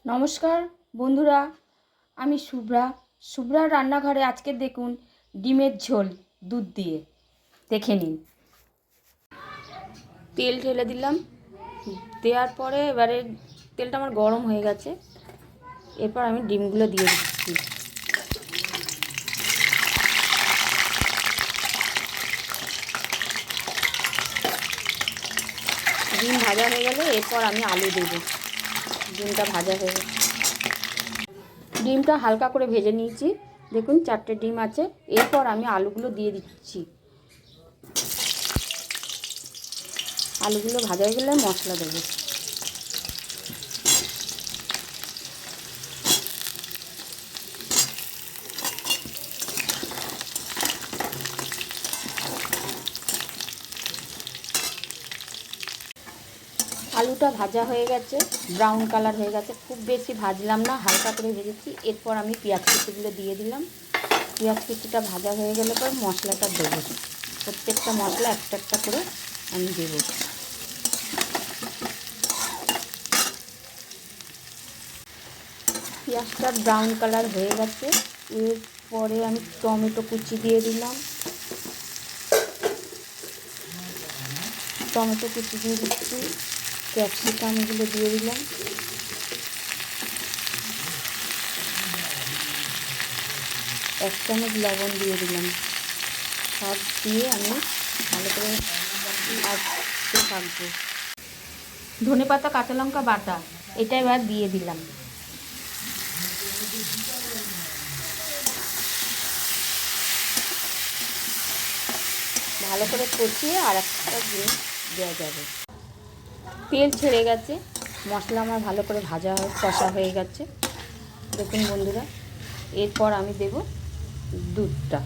নমস্কার বন্ধুরা, আমি শুভ্রা রান্নাঘরে। আজকে দেখুন ডিমের ঝোল দুধ দিয়ে। দেখে নিন। তেল ঢেলে দিলাম, দেওয়ার পরে এবারে তেলটা আমার গরম হয়ে গেছে। এরপর আমি ডিমগুলো দিয়ে দিচ্ছি। ডিম ভাজা হয়ে গেলে এরপর আমি আলু দেবো। ডিমটা ভাজা হয়ে গেছে, ডিমটা হালকা করে ভেজে নিয়েছি। দেখুন 4টে ডিম আছে। এরপর আমি আলুগুলো দিয়ে দিচ্ছি। আলুগুলো ভাজা হয়ে গেলে মশলা দেবো। আলুটা ভাজা হয়ে গেছে, ব্রাউন কালার হয়ে গেছে। খুব বেশি ভাজলাম না, হালকা করে ভেজেছি। এরপর আমি পেঁয়াজ কুচিগুলো দিয়ে দিলাম। পেঁয়াজ কুচিটা ভাজা হয়ে গেলে পর মশলাটা দেবো। প্রত্যেকটা মশলা একটা একটা করে আমি দেবো। পেঁয়াজটা ব্রাউন কালার হয়ে গেছে। এরপরে আমি টমেটো কুচি দিয়ে দিলাম। টমেটো কুচি দিয়ে দিচ্ছি। ক্যাপসিকামগুলো দিয়ে দিলাম। এক চামচ লবণ দিয়ে দিলাম। সব দিয়ে আমি ভালো করে থাকবো। ধনেপাতা, কাঁচা লঙ্কা বাটা, এটা এবার দিয়ে দিলাম। ভালো করে কষিয়ে আর একটা জিনিস দেওয়া যাবে। তেল ছেড়ে গেছে, মশলা আমার ভালো করে ভাজা কষা হয়ে গেছে। দেখুন বন্ধুরা, এরপর আমি দেব দুধটা।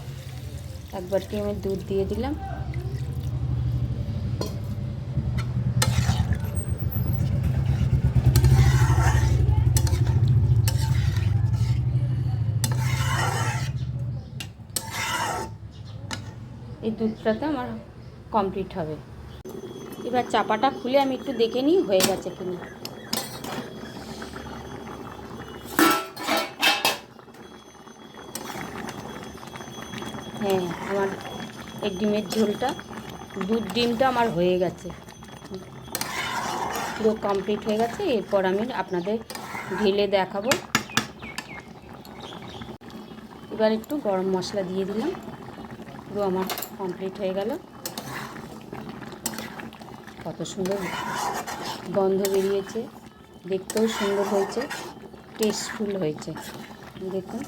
এক বাটি আমি দুধ দিয়ে দিলাম। এই দুধটাতে আমার কমপ্লিট হবে। এবার চাপাটা খুলে আমি একটু দেখে নিই হয়ে গেছে কিনা। হ্যাঁ, আমার এই ডিমের ঝোলটা, ডিমটা আমার হয়ে গেছে, পুরো কমপ্লিট হয়ে গেছে। এরপর আমি আপনাদের ঢেলে দেখাবো। এবার একটু গরম মশলা দিয়ে দিলাম। পুরো আমার কমপ্লিট হয়ে গেল। কত সুন্দর গন্ধ বেরিয়েছে, দেখতেও সুন্দর হয়েছে, টেস্টফুল হয়েছে। দেখুন,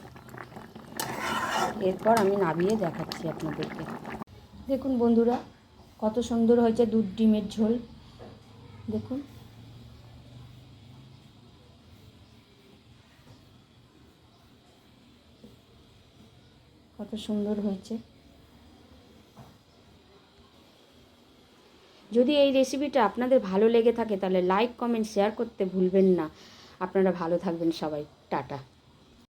এরপর আমি নামিয়ে দেখাচ্ছি আপনাদেরকে। দেখুন বন্ধুরা, কত সুন্দর হয়েছে দুধ ডিমের ঝোল। দেখুন, কত সুন্দর হয়েছে। যদি এই রেসিপিটা আপনাদের ভালো লেগে থাকে তাহলে লাইক, কমেন্ট, শেয়ার করতে ভুলবেন না। আপনারা ভালো থাকবেন সবাই। টাটা।